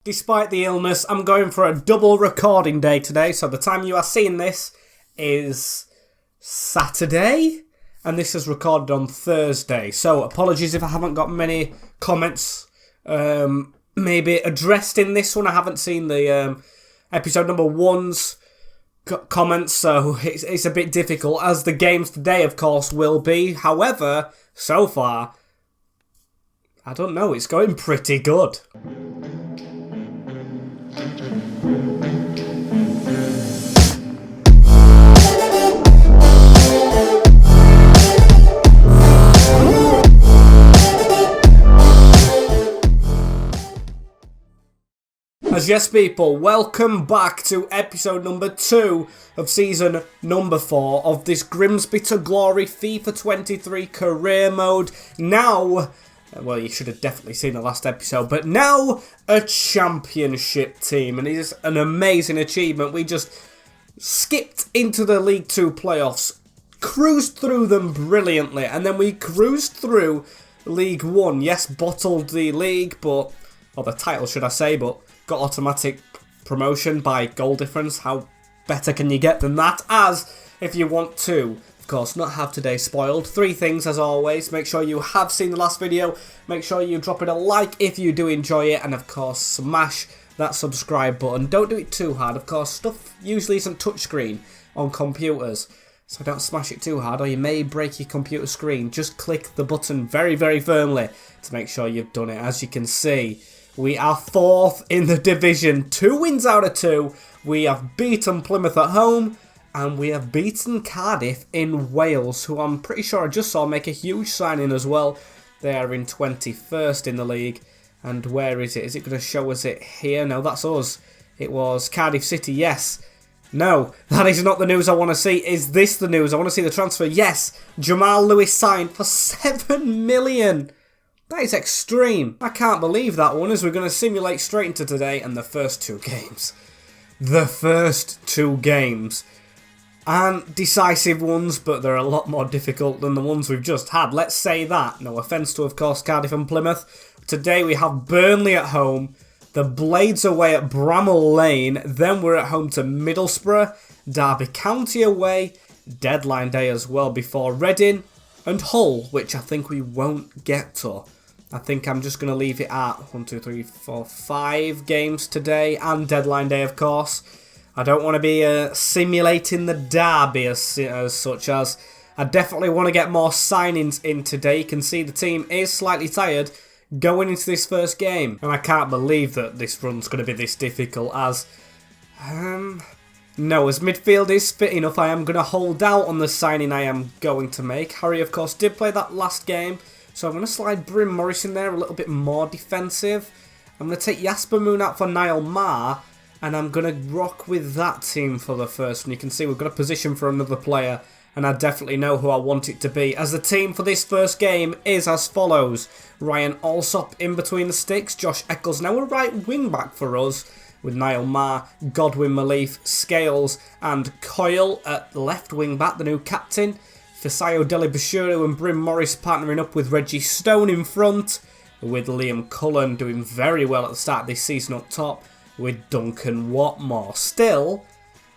Despite the illness, I'm going for a double recording day today, so the time you are seeing this is Saturday, and this is recorded on Thursday. So apologies if I haven't got many comments maybe addressed in this one. I haven't seen the episode number one's comments, so it's a bit difficult, as the games today, of course, will be. However, so far, I don't know, it's going pretty good. Yes, people, welcome back to episode number 2 of season number 4 of this Grimsby to Glory FIFA 23 career mode. Now, well, you should have definitely seen the last episode, but now a championship team, and it is an amazing achievement. We just skipped into the League 2 playoffs, cruised through them brilliantly, and then we cruised through League 1. Yes, bottled the league, or the title, should I say, but got automatic promotion by goal difference. How better can you get than that? As if you want to, of course, not have today spoiled, 3 things as always. Make sure you have seen the last video. Make sure you drop it a like if you do enjoy it, and of course smash that subscribe button. Don't do it too hard. Of course, stuff usually isn't touchscreen on computers, so don't smash it too hard or you may break your computer screen. Just click the button very, very firmly to make sure you've done it. As you can see, we are 4th in the division, 2 wins out of 2. We have beaten Plymouth at home, and we have beaten Cardiff in Wales, who I'm pretty sure I just saw make a huge signing as well. They are in 21st in the league. And where is it? Is it going to show us it here? No, that's us. It was Cardiff City, yes. No, that is not the news I want to see. Is this the news? I want to see the transfer. Yes, Jamal Lewis signed for 7 million. That is extreme. I can't believe that one, as we're going to simulate straight into today and the first 2 games. The first 2 games aren't decisive ones, but they're a lot more difficult than the ones we've just had. Let's say that. No offence to, of course, Cardiff and Plymouth. Today we have Burnley at home, the Blades away at Bramall Lane, then we're at home to Middlesbrough, Derby County away, deadline day as well before Reading, and Hull, which I think we won't get to. I think I'm just going to leave it at 1, 2, 3, 4, 5 games today, and deadline day, of course. I don't want to be simulating the derby as such, as I definitely want to get more signings in today. You can see the team is slightly tired going into this first game, and I can't believe that this run's going to be this difficult, as no, as midfield is fit enough, I am going to hold out on the signing I am going to make. Harry, of course, did play that last game, so I'm going to slide Bryn Morris in there, a little bit more defensive. I'm going to take Jasper Moon out for Niall Maher, and I'm going to rock with that team for the first one. You can see we've got a position for another player, and I definitely know who I want it to be, as the team for this first game is as follows. Ryan Alsop in between the sticks, Josh Eccles now a right wing back for us, with Niall Maher, Godwin Malif, Scales and Coyle at left wing back, the new captain. Fisayo Delibashiru and Bryn Morris partnering up with Reggie Stone in front, with Liam Cullen doing very well at the start of this season up top, with Duncan Watmore. Still,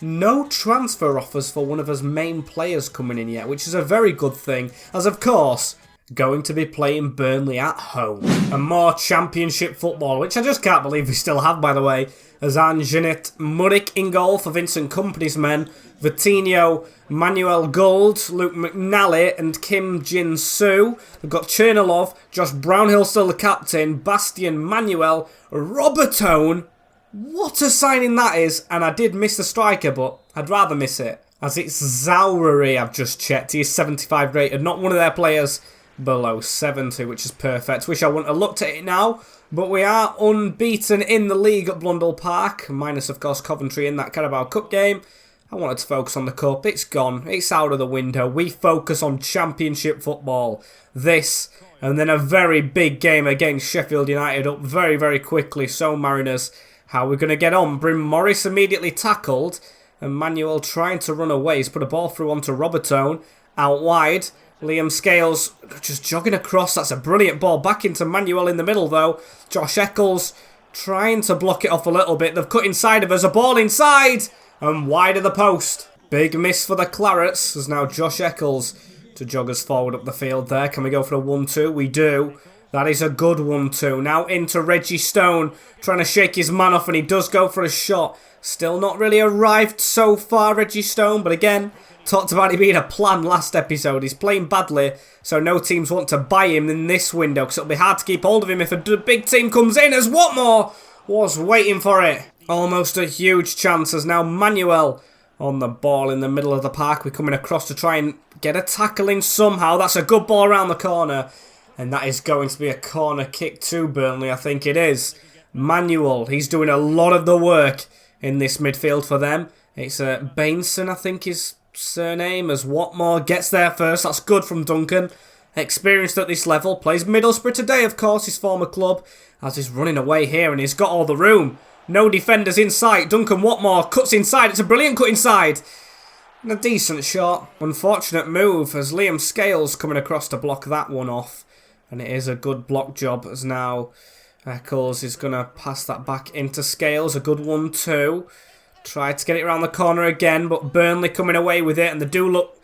no transfer offers for one of his main players coming in yet, which is a very good thing, as of course, going to be playing Burnley at home. And more championship football, which I just can't believe we still have, by the way, as Anjanit Muric in goal for Vincent Kompany's men, Vitinho, Manuel Gold, Luke McNally and Kim Jin-soo. We've got Chernalov, Josh Brownhill still the captain, Bastian Manuel, Robertone. What a signing that is, and I did miss the striker, but I'd rather miss it, as it's Zawari I've just checked. He is 75 rated, not one of their players below 70, which is perfect. Wish I wouldn't have looked at it now, but we are unbeaten in the league at Blundell Park, minus of course Coventry in that Carabao Cup game. I wanted to focus on the Cup, it's gone, it's out of the window. We focus on championship football. This, and then a very big game against Sheffield United up very, very quickly. So Mariners, how are we going to get on? Bryn Morris immediately tackled, and Manuel trying to run away. He's put a ball through onto Robertone, out wide. Liam Scales just jogging across. That's a brilliant ball. Back into Manuel in the middle, though. Josh Eccles trying to block it off a little bit. They've cut inside of us. A ball inside and wide of the post. Big miss for the Clarets as now Josh Eccles to jog us forward up the field there. Can we go for a 1-2? We do. That is a good 1-2. Now into Reggie Stone, trying to shake his man off, and he does go for a shot. Still not really arrived so far, Reggie Stone, but again, talked about it being a plan last episode. He's playing badly, so no teams want to buy him in this window, because it'll be hard to keep hold of him if a big team comes in, as Watmore was waiting for it. Almost a huge chance as now Manuel on the ball in the middle of the park. We're coming across to try and get a tackle in somehow. That's a good ball around the corner. And that is going to be a corner kick to Burnley, I think it is. Manuel, he's doing a lot of the work in this midfield for them. It's Bainson, I think his surname, as Watmore gets there first. That's good from Duncan. Experienced at this level. Plays Middlesbrough today, of course, his former club. As he's running away here and he's got all the room. No defenders in sight. Duncan Watmore cuts inside. It's a brilliant cut inside. And a decent shot. Unfortunate move as Liam Scales coming across to block that one off. And it is a good block job as now Eccles is going to pass that back into Scales. A good 1-2. Tried to get it around the corner again, but Burnley coming away with it. And they do look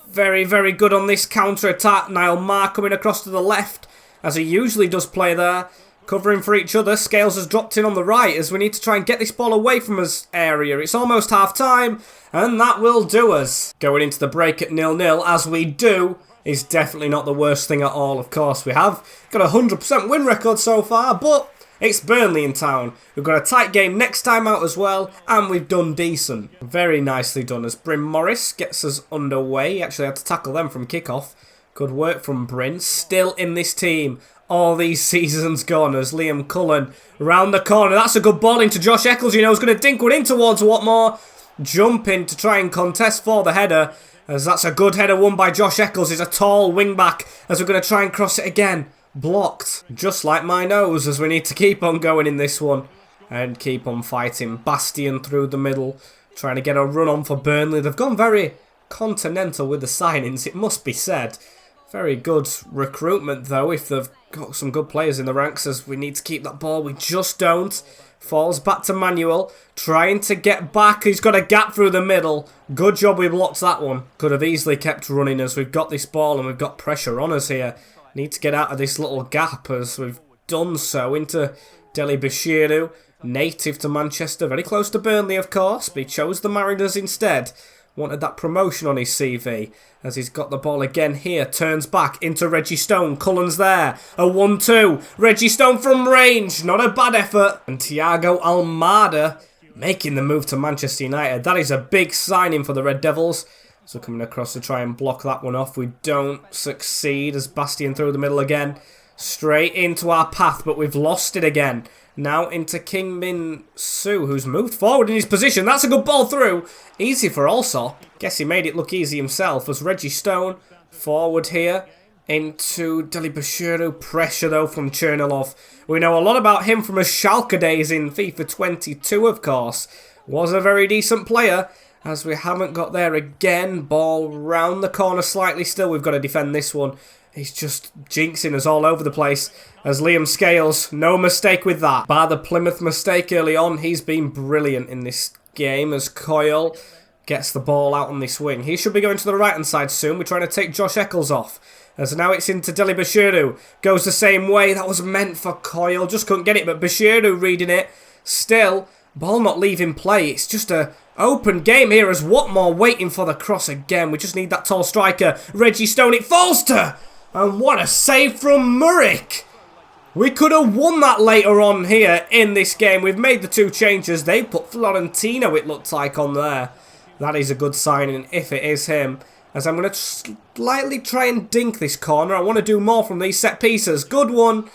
very, very good on this counter-attack. Niall Marr coming across to the left, as he usually does play there. Covering for each other. Scales has dropped in on the right as we need to try and get this ball away from us area. It's almost half-time, and that will do us. Going into the break at 0-0, as we do, is definitely not the worst thing at all. Of course, we have got a 100% win record so far, but it's Burnley in town. We've got a tight game next time out as well, and we've done decent. Very nicely done as Bryn Morris gets us underway. He actually had to tackle them from kickoff. Good work from Bryn. Still in this team all these seasons gone as Liam Cullen round the corner. That's a good ball into Josh Eccles, you know, he's going to dink one in towards Watmore. Jumping to try and contest for the header, as that's a good header won by Josh Eccles. He's a tall wing back as we're going to try and cross it again. Blocked, just like my nose, as we need to keep on going in this one and keep on fighting. Bastian through the middle, trying to get a run on for Burnley. They've gone very continental with the signings, it must be said. Very good recruitment though, if they've got some good players in the ranks, as we need to keep that ball. We just don't. Falls back to Manuel, trying to get back. He's got a gap through the middle. Good job we blocked that one. Could have easily kept running as we've got this ball and we've got pressure on us here. Need to get out of this little gap as we've done so into Deli Bashiru. Native to Manchester, very close to Burnley of course, but he chose the Mariners instead. Wanted that promotion on his CV as he's got the ball again here. Turns back into Reggie Stone. Cullen's there. A 1-2. Reggie Stone from range. Not a bad effort. And Thiago Almada making the move to Manchester United. That is a big signing for the Red Devils. So coming across to try and block that one off. We don't succeed as Bastian through the middle again. Straight into our path, but we've lost it again. Now into King Min Soo, who's moved forward in his position. That's a good ball through. Easy for Allsop. Guess he made it look easy himself as Reggie Stone forward here into Deli Bashiru. Pressure though from Chernilov. We know a lot about him from his Schalke days in FIFA 22, of course. Was a very decent player, as we haven't got there again. Ball round the corner slightly still. We've got to defend this one. He's just jinxing us all over the place as Liam Scales, no mistake with that. Bar the Plymouth mistake early on, he's been brilliant in this game as Coyle gets the ball out on this wing. He should be going to the right-hand side soon. We're trying to take Josh Eccles off. As now it's into Deli Bashiru. Goes the same way. That was meant for Coyle. Just couldn't get it, but Bashiru reading it. Still, ball not leaving play. It's just a open game here as Watmore waiting for the cross again. We just need that tall striker. Reggie Stone, it falls to... And what a save from Murick. We could have won that later on here in this game. We've made the two changes. They put Florentino, it looked like, on there. That is a good signing if it is him. As I'm going to slightly try and dink this corner. I want to do more from these set pieces. Good one.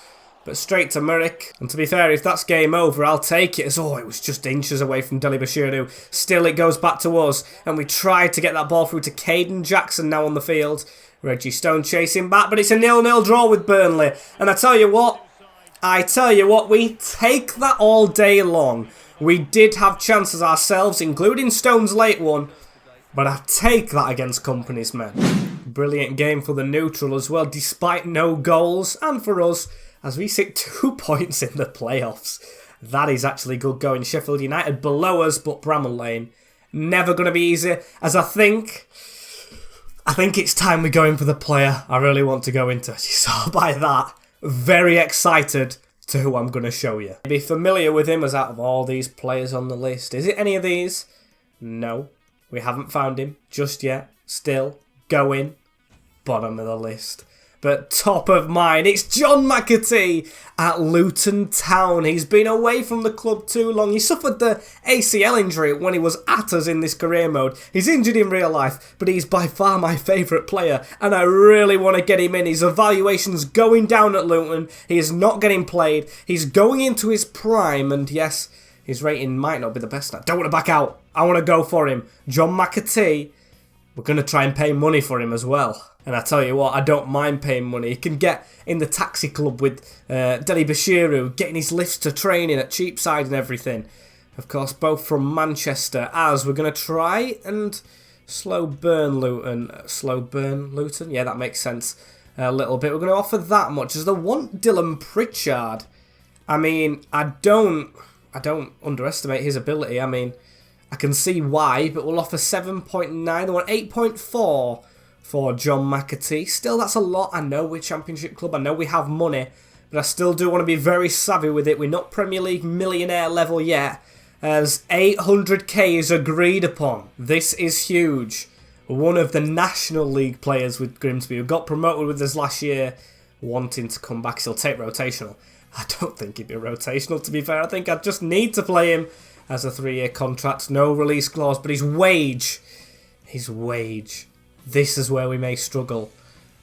But straight to Murick. And to be fair, if that's game over, I'll take it as, oh, it was just inches away from Deli Bashiru. Still, it goes back to us. And we tried to get that ball through to Caden Jackson now on the field. Reggie Stone chasing back, but it's a 0-0 draw with Burnley. And I tell you what, we take that all day long. We did have chances ourselves, including Stone's late one, but I take that against Company's men. Brilliant game for the neutral as well, despite no goals, and for us, as we sit 2 points in the playoffs. That is actually good going. Sheffield United below us, but Bramall Lane never going to be easy, as I think it's time we go in for the player I really want to go into. You saw by that. Very excited to who I'm going to show you. Be familiar with him as out of all these players on the list. Is it any of these? No, we haven't found him just yet. Still going bottom of the list. But top of mind, it's John McAtee at Luton Town. He's been away from the club too long. He suffered the ACL injury when he was at us in this career mode. He's injured in real life, but he's by far my favourite player, and I really want to get him in. His evaluation's going down at Luton. He is not getting played. He's going into his prime, and yes, his rating might not be the best. I don't want to back out. I want to go for him. John McAtee. We're going to try and pay money for him as well. And I tell you what, I don't mind paying money. He can get in the taxi club with Deli Bashiru, getting his lifts to training at Cheapside and everything. Of course, both from Manchester, as we're going to try and slow burn Luton. Yeah, that makes sense a little bit. We're going to offer that much, as they want Dylan Pritchard. I mean, I don't underestimate his ability. I mean, I can see why, but we'll offer 7.9. They want 8.4 for John McAtee. Still, that's a lot. I know we're Championship club. I know we have money, but I still do want to be very savvy with it. We're not Premier League millionaire level yet, as 800k is agreed upon. This is huge. One of the National League players with Grimsby, who got promoted with us last year, wanting to come back. He'll take rotational. I don't think he'd be rotational, to be fair. I think I'd just need to play him as a 3-year contract, no release clause, but his wage, this is where we may struggle.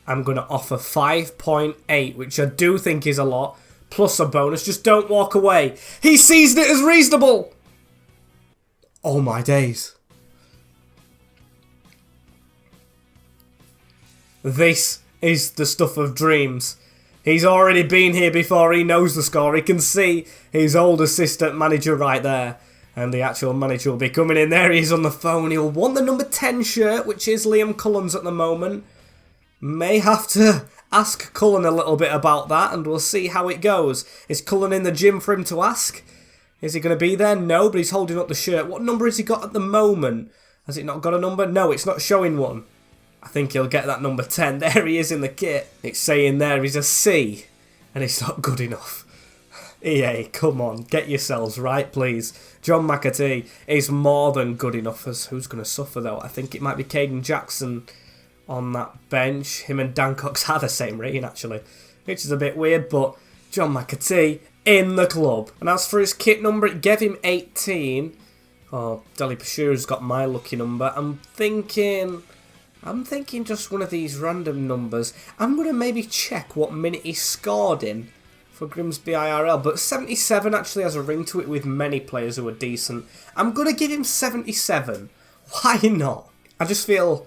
I'm going to offer 5.8, which I do think is a lot, plus a bonus. Just don't walk away. He sees it as reasonable. Oh my days. This is the stuff of dreams. He's already been here before. He knows the score. He can see his old assistant manager right there. And the actual manager will be coming in. There he is on the phone. He'll want the number 10 shirt, which is Liam Cullen's at the moment. May have to ask Cullen a little bit about that, and we'll see how it goes. Is Cullen in the gym for him to ask? Is he going to be there? No, but he's holding up the shirt. What number has he got at the moment? Has it not got a number? No, it's not showing one. I think he'll get that number 10. There he is in the kit. It's saying there he's a C, and it's not good enough. EA, come on, get yourselves right, please. John McAtee is more than good enough. As who's going to suffer, though? I think it might be Caden Jackson on that bench. Him and Dan Cox had the same rating, actually, which is a bit weird, but John McAtee in the club. And as for his kit number, it gave him 18. Oh, Deli Pashuru's got my lucky number. I'm thinking just one of these random numbers. I'm going to maybe check what minute he scored in for Grimsby IRL, but 77 actually has a ring to it with many players who are decent. I'm going to give him 77. Why not? I just feel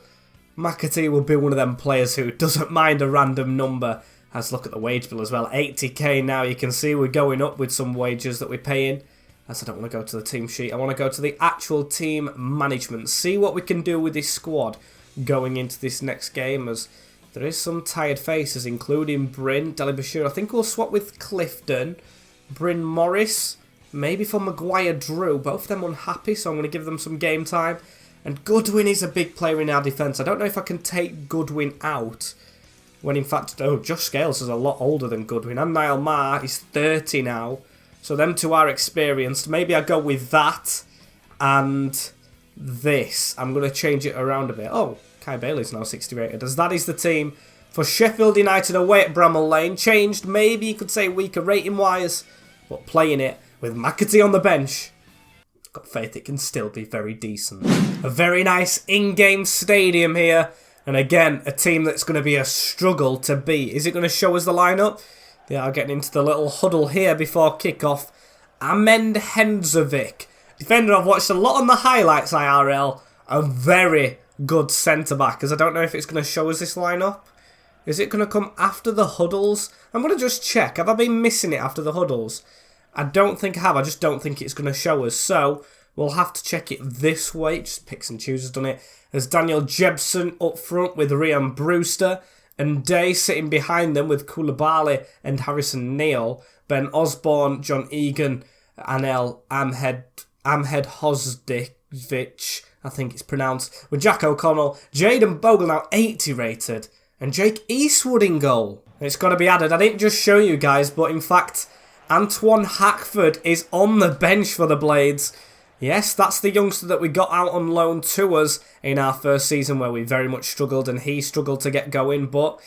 McAtee will be one of them players who doesn't mind a random number. Let's look at the wage bill as well. 80k now. You can see we're going up with some wages that we're paying. As I don't want to go to the team sheet. I want to go to the actual team management. See what we can do with this squad going into this next game, as there is some tired faces, including Bryn, Deli Bashir. I think we'll swap with Clifton, Bryn Morris, maybe for Maguire Drew. Both of them unhappy, so I'm going to give them some game time. And Goodwin is a big player in our defence. I don't know if I can take Goodwin out, when in fact, Josh Scales is a lot older than Goodwin. And Niall Maher is 30 now, so them two are experienced. Maybe I go with that and this. I'm going to change it around a bit. Oh, Kai Bailey's now 60 rated, as that is the team for Sheffield United away at Bramall Lane. Changed, maybe you could say weaker rating-wise, but playing it with McAtee on the bench. Got faith it can still be very decent. A very nice in-game stadium here, and again, a team that's going to be a struggle to beat. Is it going to show us the lineup? They are getting into the little huddle here before kick-off. Amend Hendzovic, defender I've watched a lot on the highlights IRL, a very good centre-back, as I don't know if it's going to show us this lineup. Is it going to come after the huddles? I'm going to just check. Have I been missing it after the huddles? I don't think I have. I just don't think it's going to show us. So we'll have to check it this way. Just picks and chooses, done it. There's Daniel Jebson up front with Ryan Brewster, and Day sitting behind them with Koulibaly and Harrison Neal. Ben Osborne, John Egan, Anel Amhed I think it's pronounced, with Jack O'Connell, Jayden Bogle now 80 rated, and Jake Eastwood in goal. It's got to be added, I didn't just show you guys, but in fact, Antoine Hackford is on the bench for the Blades. Yes, that's the youngster that we got out on loan to us in our first season where we very much struggled and he struggled to get going, but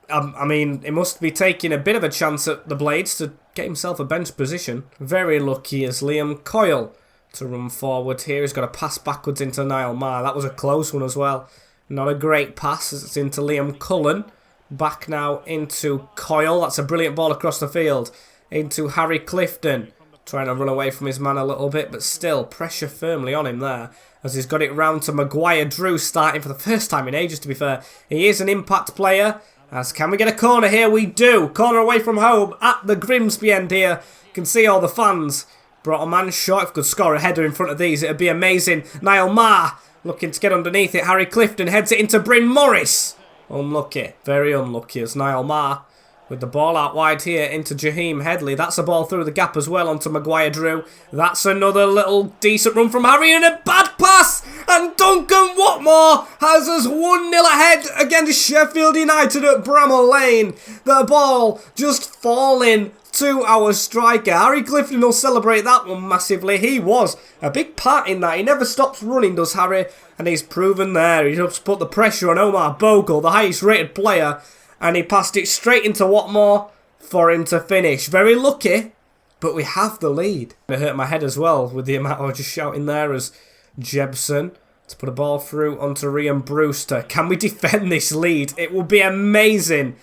I mean, it must be taking a bit of a chance at the Blades to get himself a bench position. Very lucky is Liam Coyle to run forward here. He's got a pass backwards into Niall Maher. That was a close one as well. Not a great pass. It's into Liam Cullen. Back now into Coyle. That's a brilliant ball across the field. Into Harry Clifton. Trying to run away from his man a little bit, but still pressure firmly on him there. As he's got it round to Maguire Drew, starting for the first time in ages, to be fair. He is an impact player. As can we get a corner here? We do. Corner away from home at the Grimsby end here. You can see all the fans. Brought a man short. If we could score a header in front of these, it would be amazing. Niall Maher looking to get underneath it. Harry Clifton heads it into Bryn Morris. Unlucky. Very unlucky as Niall Maher with the ball out wide here into Jaheim Headley. That's a ball through the gap as well onto Maguire Drew. That's another little decent run from Harry and a bad pass. And Duncan Watmore has us 1-0 ahead against Sheffield United at Bramall Lane. The ball just falling to our striker. Harry Clifton will celebrate that one massively. He was a big part in that. He never stops running, does Harry? And he's proven there. He just put the pressure on Omar Bogle, the highest rated player. And he passed it straight into Watmore for him to finish. Very lucky, but we have the lead. It hurt my head as well with the amount I was just shouting there as Jebson to put a ball through onto Rian Brewster. Can we defend this lead? It will be amazing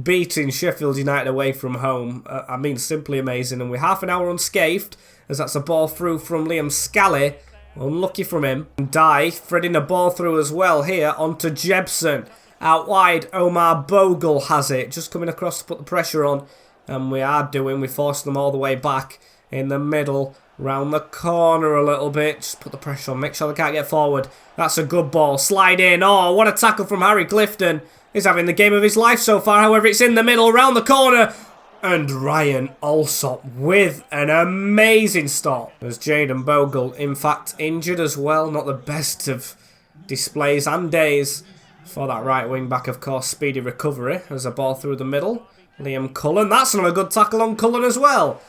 beating Sheffield United away from home. I mean, simply amazing. And we're half an hour unscathed as that's a ball through from Liam Scally. Unlucky from him. Dye threading a ball through as well here onto Jebson. Out wide, Omar Bogle has it. Just coming across to put the pressure on. And we are doing. We forced them all the way back in the middle. Round the corner a little bit. Just put the pressure on. Make sure they can't get forward. That's a good ball. Slide in. Oh, what a tackle from Harry Clifton. He's having the game of his life so far. However, it's in the middle. Round the corner. And Ryan Alsop with an amazing stop. As Jayden Bogle, in fact, injured as well. Not the best of displays and days for that right wing back, of course. Speedy recovery as a ball through the middle. Liam Cullen. That's another good tackle on Cullen as well.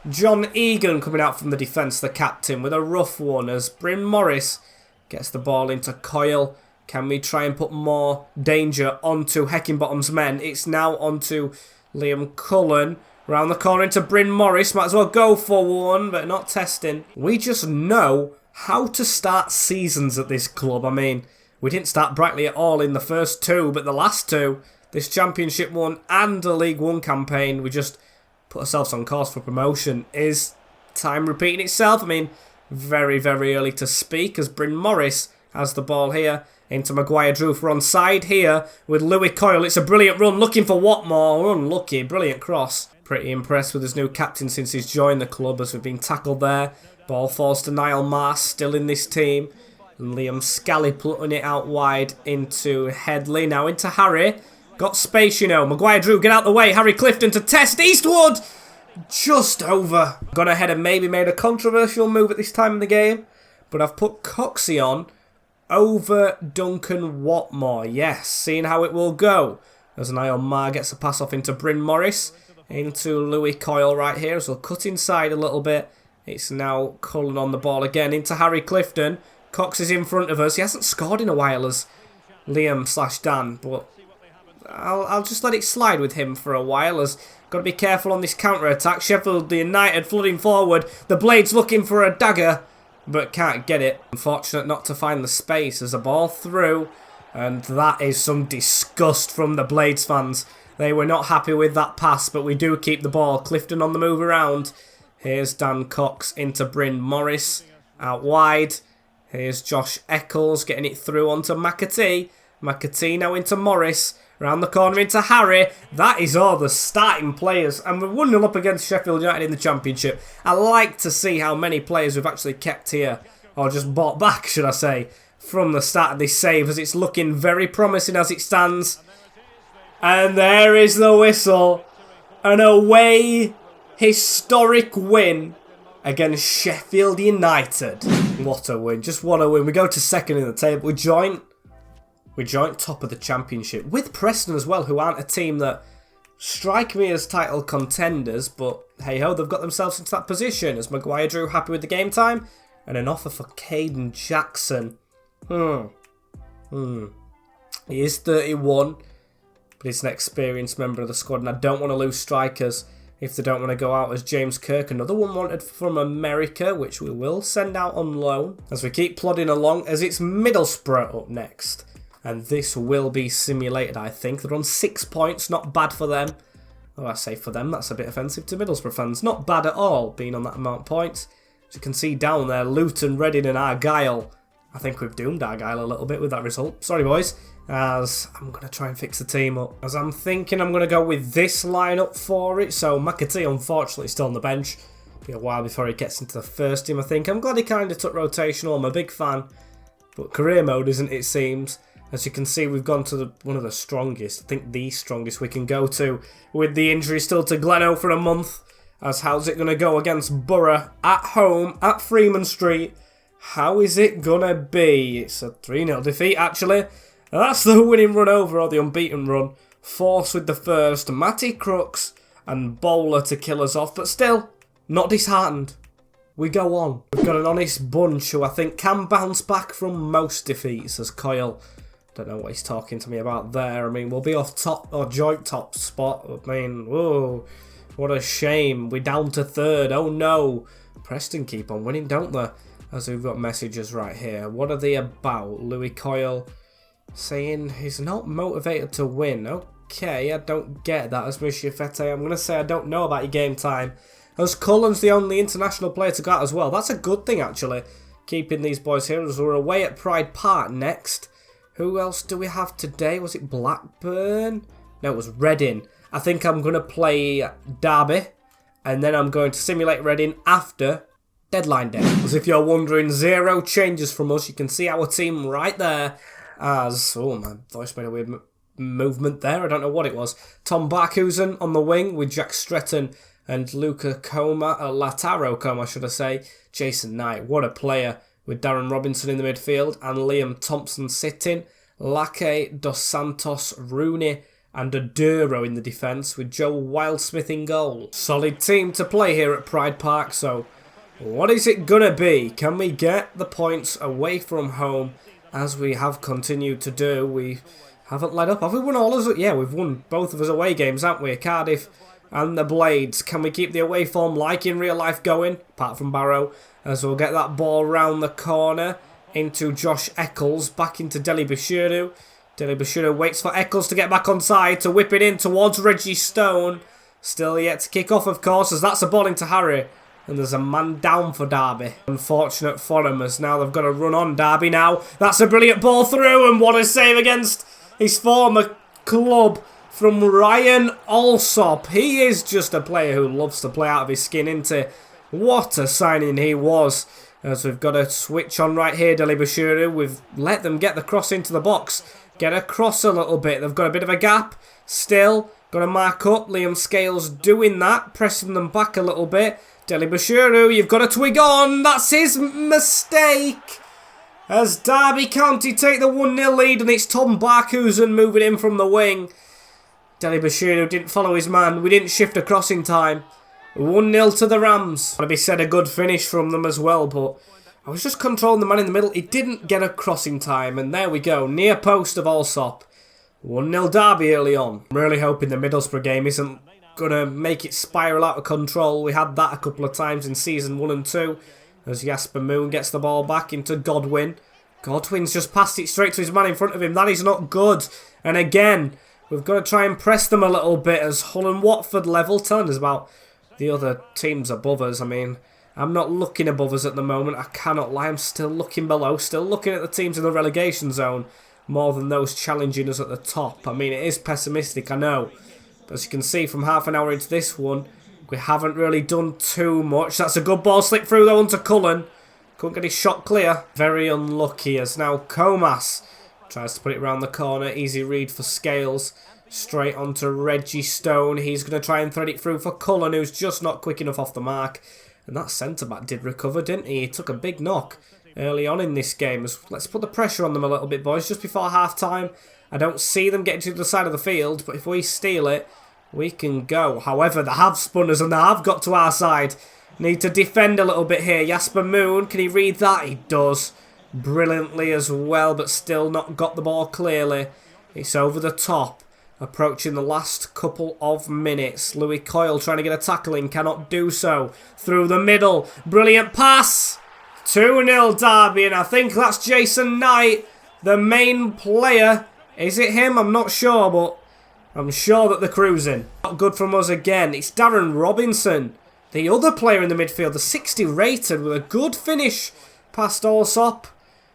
John Egan coming out from the defence, the captain, with a rough one as Bryn Morris gets the ball into Coyle. Can we try and put more danger onto Heckingbottom's men? It's now onto Liam Cullen. Round the corner into Bryn Morris. Might as well go for one, but not testing. We just know how to start seasons at this club. I mean, we didn't start brightly at all in the first two, but the last two, this Championship one and the League One campaign, we just put ourselves on course for promotion. Is time repeating itself? I mean, very, very early to speak as Bryn Morris has the ball here into Maguire Drew for onside here with Louis Coyle. It's a brilliant run, looking for Watmore. Unlucky, brilliant cross. Pretty impressed with his new captain since he's joined the club as we've been tackled there. Ball falls to Niall Maher, still in this team. And Liam Scally putting it out wide into Headley. Now into Harry. Got space, you know. Maguire Drew, get out the way. Harry Clifton to test Eastwood. Just over. Gone ahead and maybe made a controversial move at this time in the game. But I've put Coxey on over Duncan Watmore. Yes, seeing how it will go. As Niall Maher gets a pass off into Bryn Morris. Into Louis Coyle right here. So we'll cut inside a little bit. It's now Cullen on the ball again. Into Harry Clifton. Cox is in front of us. He hasn't scored in a while as Liam/Dan. But I'll just let it slide with him for a while as got to be careful on this counter-attack. Sheffield United flooding forward. The Blades looking for a dagger, but can't get it. Unfortunate not to find the space as a ball through. And that is some disgust from the Blades fans. They were not happy with that pass, but we do keep the ball. Clifton on the move around. Here's Dan Cox into Bryn Morris. Out wide. Here's Josh Eccles getting it through onto McAtee. McAtee now into Morris. Round the corner into Harry. That is all the starting players. And we're 1-0 up against Sheffield United in the Championship. I like to see how many players we've actually kept here. Or just bought back, should I say, from the start of this save. As it's looking very promising as it stands. And there is the whistle. An away historic win against Sheffield United. What a win. Just what a win. We go to second in the table. We joint top of the championship with Preston as well, who aren't a team that strike me as title contenders, but hey ho, they've got themselves into that position. As Maguire Drew happy with the game time, and an offer for Caden Jackson. He is 31, but he's an experienced member of the squad, and I don't want to lose strikers if they don't want to go out as James Kirk. Another one wanted from America, which we will send out on loan as we keep plodding along, as it's Middlesbrough up next. And this will be simulated, I think. They're on 6 points, not bad for them. Oh, I say for them, that's a bit offensive to Middlesbrough fans. Not bad at all, being on that amount of points. As you can see down there, Luton, Reading and Argyle. I think we've doomed Argyle a little bit with that result. Sorry, boys. As I'm going to try and fix the team up. As I'm thinking I'm going to go with this lineup for it. So McAtee, unfortunately, still on the bench. Be a while before he gets into the first team, I think. I'm glad he kind of took rotational. I'm a big fan. But career mode isn't, it seems. As you can see, we've gone to one of the strongest, I think the strongest we can go to, with the injury still to Gleno for a month. As how's it going to go against Borough at home at Freeman Street? How is it going to be? It's a 3-0 defeat, actually. And that's the winning run over, or the unbeaten run. Force with the first, Matty Crooks and Bowler to kill us off, but still, not disheartened. We go on. We've got an honest bunch who I think can bounce back from most defeats, as Coyle. Don't know what he's talking to me about there. I mean, we'll be off top or joint top spot. I mean, whoa, what a shame. We're down to third. Oh no. Preston keep on winning, don't they? As we've got messages right here. What are they about? Louis Coyle saying he's not motivated to win. Okay, I don't get that. As Monsieur Fete, I'm going to say I don't know about your game time. As Cullen's the only international player to go out as well. That's a good thing, actually. Keeping these boys here as we're away at Pride Park next. Who else do we have today? Was it Blackburn? No, it was Reading. I think I'm going to play Derby. And then I'm going to simulate Reading after deadline day. As if you're wondering, 0 changes from us. You can see our team right there. As, oh, my voice made a weird movement there. I don't know what it was. Tom Barkhuizen on the wing with Jack Stretton and Luca Lataro Coma, should I say. Jason Knight, what a player. With Darren Robinson in the midfield and Liam Thompson sitting. Lake, Dos Santos, Rooney and Aduro in the defence with Joe Wildsmith in goal. Solid team to play here at Pride Park, so what is it going to be? Can we get the points away from home as we have continued to do? We haven't let up. Have we won all of us? Yeah, we've won both of us away games, haven't we? Cardiff and the Blades. Can we keep the away form like in real life going? Apart from Barrow. As we'll get that ball round the corner into Josh Eccles, back into Deli Bashiru. Deli Bashiru waits for Eccles to get back on side to whip it in towards Reggie Stone. Still yet to kick off, of course, as that's a ball into Harry. And there's a man down for Derby. Unfortunate for him, as now they've got to run on Derby now. That's a brilliant ball through, and what a save against his former club from Ryan Alsop. He is just a player who loves to play out of his skin, isn't he? What a signing he was. As we've got a switch on right here, Deli Bashiru. We've let them get the cross into the box. Get across a little bit. They've got a bit of a gap. Still, got to mark up. Liam Scales doing that. Pressing them back a little bit. Deli Bashiru, you've got to twig on. That's his mistake. As Derby County take the 1-0 lead. And it's Tom Barkhuizen moving in from the wing. Deli Bashiru didn't follow his man. We didn't shift across in time. 1-0 to the Rams. Want to be said a good finish from them as well, but I was just controlling the man in the middle. He didn't get across in time, and there we go. Near post of Alsop. 1-0 Derby early on. I'm really hoping the Middlesbrough game isn't going to make it spiral out of control. We had that a couple of times in Season 1 and 2. As Jasper Moon gets the ball back into Godwin. Godwin's just passed it straight to his man in front of him. That is not good. And again, we've got to try and press them a little bit as Hull and Watford level, telling us about the other teams above us. I mean, I'm not looking above us at the moment. I cannot lie. I'm still looking below. Still looking at the teams in the relegation zone more than those challenging us at the top. I mean, it is pessimistic, I know. But as you can see from half an hour into this one, we haven't really done too much. That's a good ball slip through though onto Cullen. Couldn't get his shot clear. Very unlucky as now Comas tries to put it round the corner. Easy read for Scales. Straight onto Reggie Stone. He's going to try and thread it through for Cullen, who's just not quick enough off the mark. And that centre-back did recover, didn't he? He took a big knock early on in this game. Let's put the pressure on them a little bit, boys, just before half-time. I don't see them getting to the side of the field, but if we steal it, we can go. However, they have spun us and they have got to our side. Need to defend a little bit here. Jasper Moon, can he read that? He does. Brilliantly as well, but still not got the ball clearly. It's over the top. Approaching the last couple of minutes. Louis Coyle trying to get a tackle in. Cannot do so. Through the middle. Brilliant pass. 2-0 Derby, and I think that's Jason Knight, the main player. Is it him? I'm not sure, but I'm sure that they're cruising. Not good from us again. It's Darren Robinson, the other player in the midfield, the 60 rated, with a good finish past Allsop.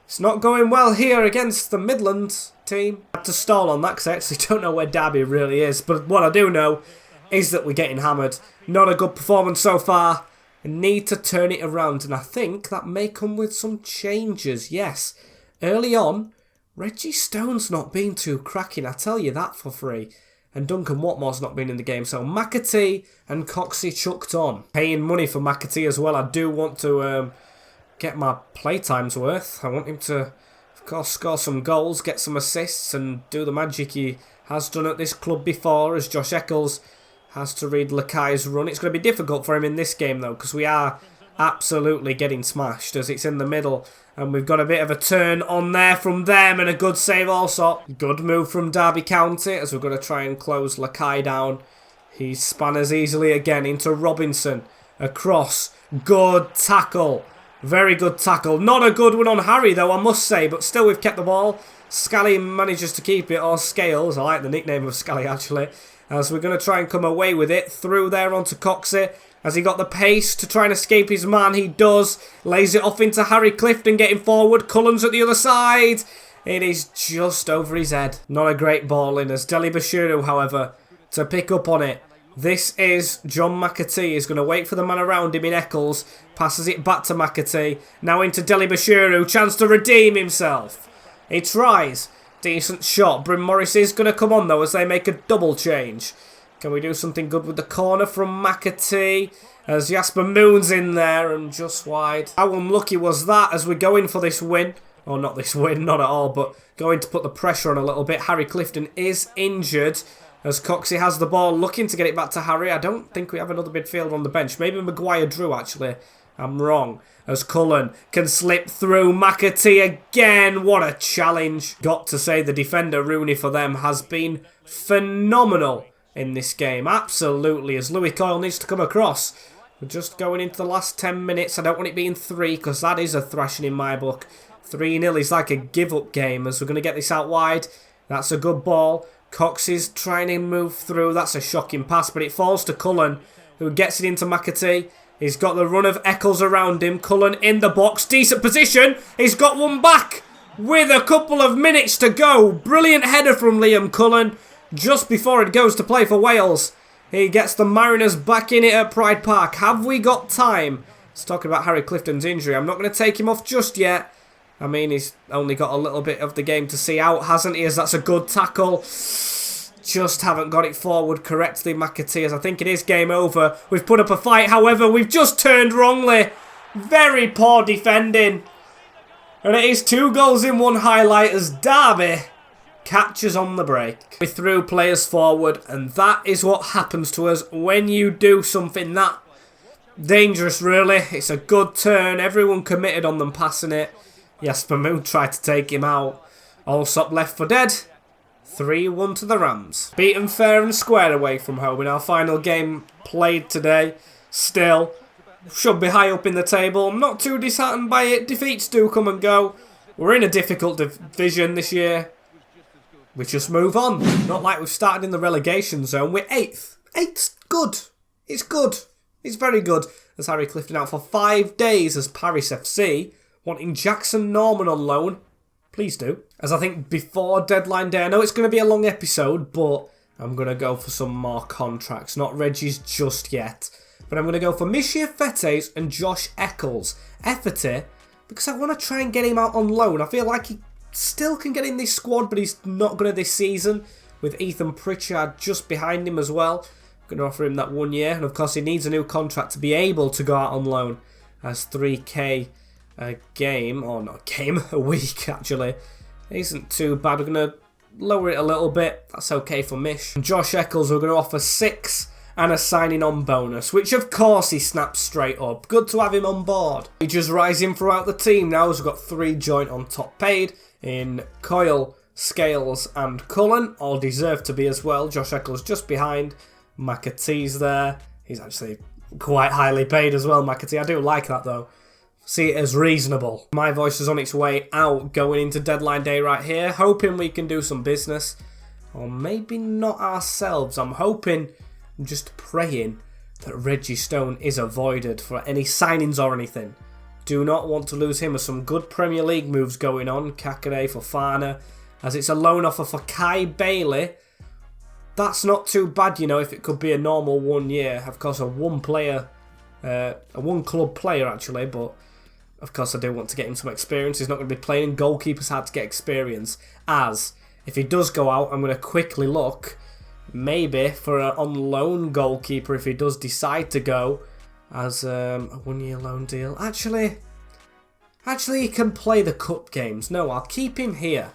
It's not going well here against the Midlands team. I had to stall on that because I actually don't know where Derby really is. But what I do know is that we're getting hammered. Not a good performance so far. I need to turn it around, and I think that may come with some changes. Yes, early on, Reggie Stone's not been too cracking, I tell you that for free. And Duncan Watmore's not been in the game, so McAtee and Coxey chucked on. Paying money for McAtee as well. I do want to get my playtime's worth. I want him to, of course, score some goals, get some assists, and do the magic he has done at this club before, as Josh Eccles has to read Lakai's run. It's going to be difficult for him in this game, though, because we are absolutely getting smashed as it's in the middle. And we've got a bit of a turn on there from them, and a good save also. Good move from Derby County as we're going to try and close Lakai down. He spanners easily again into Robinson. Across. Good tackle. Very good tackle. Not a good one on Harry, though, I must say, but still we've kept the ball. Scally manages to keep it, or Scales. I like the nickname of Scally, actually. As we're going to try and come away with it. Through there onto Coxey. Has he got the pace to try and escape his man? He does. Lays it off into Harry Clifton getting forward. Cullen's at the other side. It is just over his head. Not a great ball in as Deli Bashiru, however, to pick up on it. This is John McAtee. He's going to wait for the man around him in Eccles. Passes it back to McAtee. Now into Deli Bashiru. Chance to redeem himself. He tries. Decent shot. Bryn Morris is going to come on, though, as they make a double change. Can we do something good with the corner from McAtee? As Jasper Moon's in there and just wide. How unlucky was that as we're going for this win? Or not this win, not at all, but going to put the pressure on a little bit. Harry Clifton is injured as Coxey has the ball, looking to get it back to Harry. I don't think we have another midfielder on the bench. Maybe Maguire Drew, actually. I'm wrong. As Cullen can slip through. McAtee again. What a challenge. Got to say, the defender, Rooney, for them has been phenomenal in this game. Absolutely. As Louis Coyle needs to come across. We're just going into the last 10 minutes. I don't want it being 3 because that is a thrashing in my book. 3-0 is like a give-up game as we're going to get this out wide. That's a good ball. Cox is trying to move through. That's a shocking pass, but it falls to Cullen, who gets it into McAtee. He's got the run of Eccles around him. Cullen in the box. Decent position. He's got one back with a couple of minutes to go. Brilliant header from Liam Cullen just before it goes to play for Wales. He gets the Mariners back in it at Pride Park. Have we got time? Let's talk about Harry Clifton's injury. I'm not going to take him off just yet. I mean, he's only got a little bit of the game to see out, hasn't he? As that's a good tackle. Just haven't got it forward correctly, McAtee, as I think it is game over. We've put up a fight, however, we've just turned wrongly. Very poor defending. And it is 2 goals in 1 highlight as Derby catches on the break. We threw players forward, and that is what happens to us when you do something that dangerous, really. It's a good turn. Everyone committed on them passing it. Jasper Moon tried to take him out. Allsop left for dead. 3-1 to the Rams. Beaten fair and square away from home in our final game played today. Still, should be high up in the table. I'm not too disheartened by it. Defeats do come and go. We're in a difficult division this year. We just move on. Not like we've started in the relegation zone. We're 8th. 8th's good. It's good. It's very good. As Harry Clifton out for 5 days as Paris FC, wanting Jackson Norman on loan. Please do. As I think before deadline day, I know it's going to be a long episode, but I'm going to go for some more contracts. Not Reggie's just yet. But I'm going to go for Mishia Fetes and Josh Eccles. Effete, because I want to try and get him out on loan. I feel like he still can get in this squad, but he's not going to this season. With Ethan Pritchard just behind him as well. Going to offer him that 1 year. And of course he needs a new contract to be able to go out on loan as 3k a game. Or not a game, a week actually. Isn't too bad. We're going to lower it a little bit. That's okay for Mish. And Josh Eccles, we're going to offer 6 and a signing on bonus, which of course he snaps straight up. Good to have him on board. Wages rising throughout the team now as we've got 3 joint on top paid in Coyle, Scales and Cullen. All deserve to be as well. Josh Eccles just behind. McAtee's there. He's actually quite highly paid as well, McAtee. I do like that though. See it as reasonable. My voice is on its way out going into deadline day right here. Hoping we can do some business. Or maybe not ourselves. I'm just praying that Reggie Stone is avoided for any signings or anything. Do not want to lose him. With some good Premier League moves going on. Kakare for Fana. As it's a loan offer for Kai Bailey. That's not too bad, you know, if it could be a normal 1 year. Of course, a one club player actually, but of course I do want to get him some experience. He's not going to be playing. Goalkeepers hard to get experience. As if he does go out, I'm going to quickly look maybe for an on loan goalkeeper if he does decide to go as a 1 year loan deal. Actually he can play the cup games. No, I'll keep him here.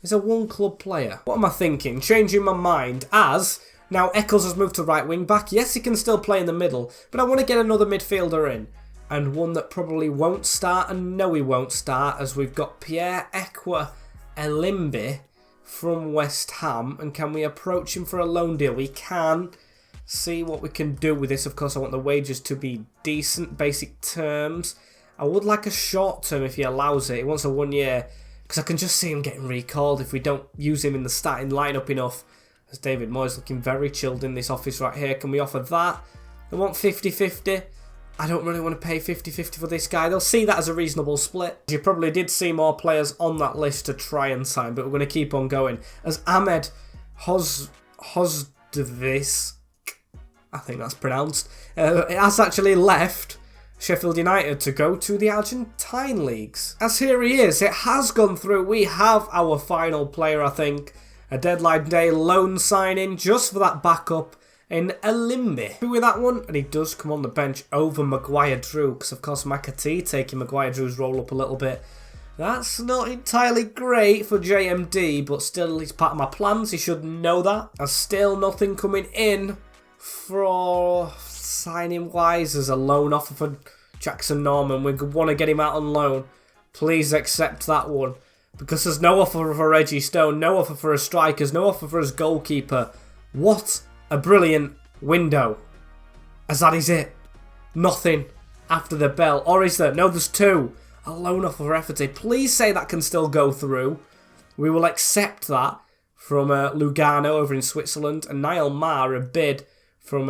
He's a one club player. What am I thinking? Changing my mind as now Eccles has moved to right wing back. Yes, he can still play in the middle, but I want to get another midfielder in. And one that probably won't start, and no he won't start, as we've got Pierre-Ekwa Elimbi from West Ham. And can we approach him for a loan deal? We can. See what we can do with this. Of course, I want the wages to be decent, basic terms. I would like a short term if he allows it. He wants a 1 year. Because I can just see him getting recalled if we don't use him in the starting lineup enough. As David Moyes looking very chilled in this office right here. Can we offer that? They want 50-50. I don't really want to pay 50-50 for this guy. They'll see that as a reasonable split. You probably did see more players on that list to try and sign, but we're going to keep on going. As Ahmed Hozdvis, I think that's pronounced, has actually left Sheffield United to go to the Argentine leagues. As here he is, it has gone through. We have our final player, I think. A deadline day loan signing just for that backup in Elimbi. Happy with that one, and he does come on the bench over Maguire Drew, because of course McAtee taking Maguire Drew's role up a little bit. That's not entirely great for JMD, but still he's part of my plans. He should know that. There's still nothing coming in for signing wise as a loan offer for Jackson Norman. We want to get him out on loan. Please accept that one, because there's no offer for Reggie Stone, no offer for his strikers, no offer for his goalkeeper. What a brilliant window. As that is it. Nothing after the bell. Or is there? No, there's 2. A loan offer for Efforty. Please say that can still go through. We will accept that from Lugano over in Switzerland. And Niall Maher, a bid from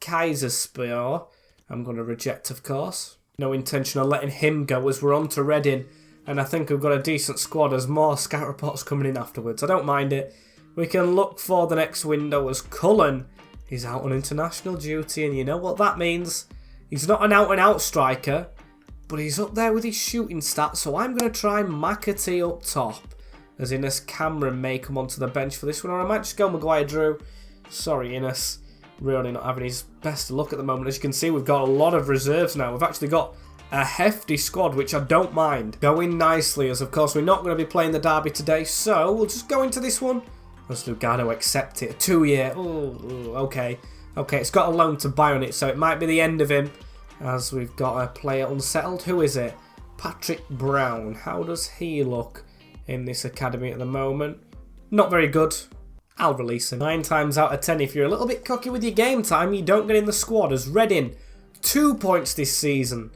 Kaiserslautern. I'm going to reject, of course. No intention of letting him go as we're on to Reading. And I think we've got a decent squad. There's more scout reports coming in afterwards. I don't mind it. We can look for the next window as Cullen is out on international duty. And you know what that means. He's not an out-and-out striker, but he's up there with his shooting stats. So I'm going to try McAtee up top. As Innes Cameron may come onto the bench for this one. Or I might just go Maguire Drew. Sorry, Innes. Really not having his best luck at the moment. As you can see, we've got a lot of reserves now. We've actually got a hefty squad, which I don't mind. Going nicely, as of course we're not going to be playing the derby today. So we'll just go into this one. Does Lugano accept it? A 2 year. Ooh, okay. Okay, it's got a loan to buy on it, so it might be the end of him. As we've got a player unsettled. Who is it? Patrick Brown. How does he look in this academy at the moment? Not very good. I'll release him. 9 times out of 10, if you're a little bit cocky with your game time, you don't get in the squad. As Reading, 2 points this season.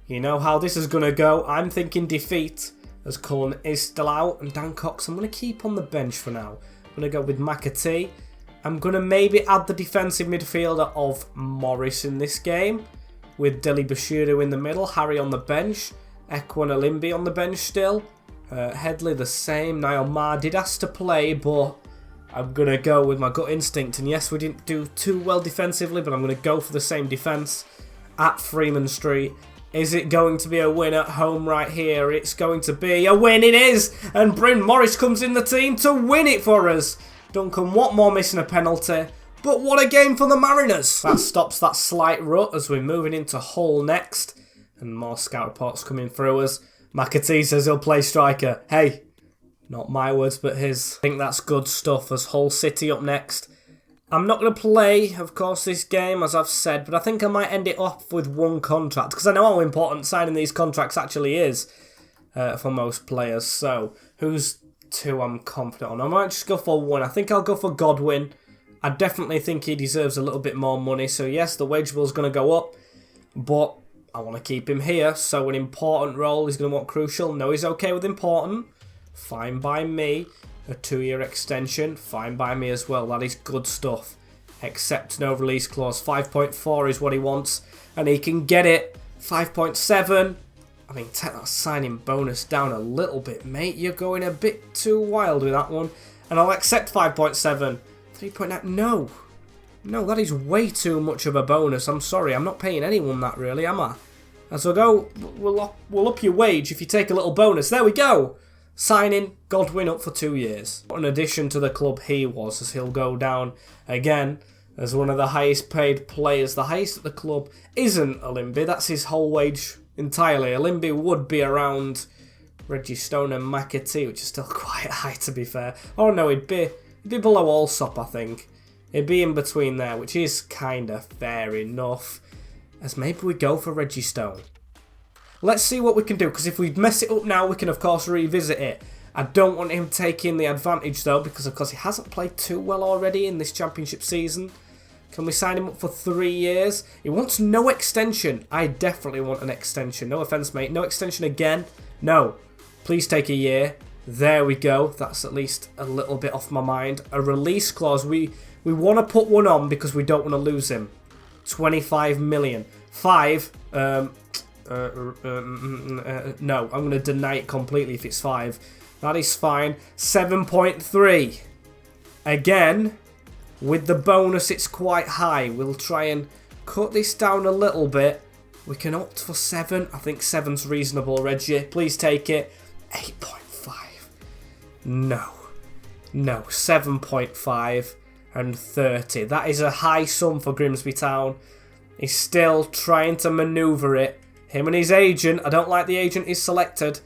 You know how this is going to go. I'm thinking defeat, as Cullen is still out. And Dan Cox, I'm going to keep on the bench for now. I'm going to go with McAtee. I'm going to maybe add the defensive midfielder of Morris in this game, with Deli Bashiru in the middle, Harry on the bench, Ekwan Elimbi on the bench still, Headley the same. Niall Maher did ask to play, but I'm going to go with my gut instinct. And yes, we didn't do too well defensively, but I'm going to go for the same defence at Freeman Street. Is it going to be a win at home right here? It's going to be a win, it is! And Bryn Morris comes in the team to win it for us. Duncan Watmore missing a penalty. But what a game for the Mariners. That stops that slight rut as we're moving into Hull next. And more scout reports coming through us. McAtee says he'll play striker. Hey, not my words but his. I think that's good stuff as Hull City up next. I'm not going to play, of course, this game, as I've said, but I think I might end it off with one contract, because I know how important signing these contracts actually is for most players. So, who's two I'm confident on? I might just go for one. I think I'll go for Godwin. I definitely think he deserves a little bit more money. So, yes, the wage bill's going to go up, but I want to keep him here. So, an important role is going to want crucial. No, he's okay with important. Fine by me. A 2-year extension, fine by me as well. That is good stuff. Accept no release clause. 5.4 is what he wants, and he can get it. 5.7. I mean, take that signing bonus down a little bit, mate. You're going a bit too wild with that one. And I'll accept 5.7. 3.9. No. No, that is way too much of a bonus. I'm sorry. I'm not paying anyone that, really, am I? And so go, we'll up your wage if you take a little bonus. There we go. Signing Godwin up for 2 years. What an addition to the club he was, as he'll go down again as one of the highest paid players. The highest at the club isn't Olimbi, that's his whole wage entirely. Olimbi would be around Reggie Stone and McAtee, which is still quite high to be fair. Oh no, he'd be below Allsop, I think. He'd be in between there, which is kind of fair enough. As maybe we go for Reggie Stone. Let's see what we can do, because if we mess it up now, we can, of course, revisit it. I don't want him taking the advantage, though, because, of course, he hasn't played too well already in this championship season. Can we sign him up for 3 years? He wants no extension. I definitely want an extension. No offence, mate. No extension again. No. Please take a year. There we go. That's at least a little bit off my mind. A release clause. We want to put one on because we don't want to lose him. 25 million. 5... no, I'm going to deny it completely if it's 5. That is fine. 7.3. Again, with the bonus, it's quite high. We'll try and cut this down a little bit. We can opt for 7. I think 7's reasonable, Reggie. Please take it. 8.5. No. No, 7.5 and 30. That is a high sum for Grimsby Town. He's still trying to manoeuvre it. Him and his agent, I don't like the agent he's selected.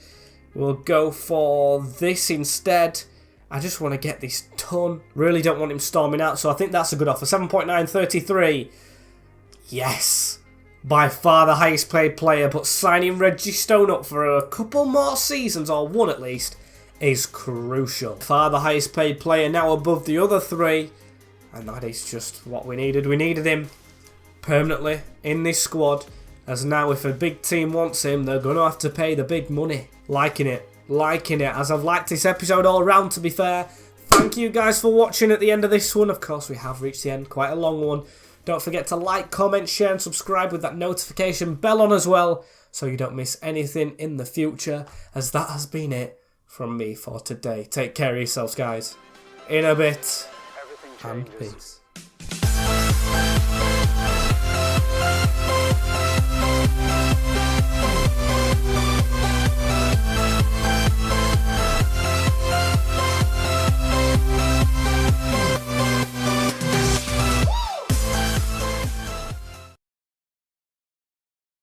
We'll go for this instead. I just want to get this done. Really don't want him storming out, so I think that's a good offer. 7.9, 33. Yes. By far the highest paid player, but signing Reggie Stone up for a couple more seasons, or one at least, is crucial. Far the highest paid player, now above the other 3. And that is just what we needed. We needed him permanently in this squad. As now, if a big team wants him, they're going to have to pay the big money. Liking it. Liking it. As I've liked this episode all round, to be fair. Thank you guys for watching at the end of this one. Of course, we have reached the end. Quite a long one. Don't forget to like, comment, share and subscribe with that notification bell on as well, so you don't miss anything in the future. As that has been it from me for today. Take care of yourselves, guys. In a bit. And peace.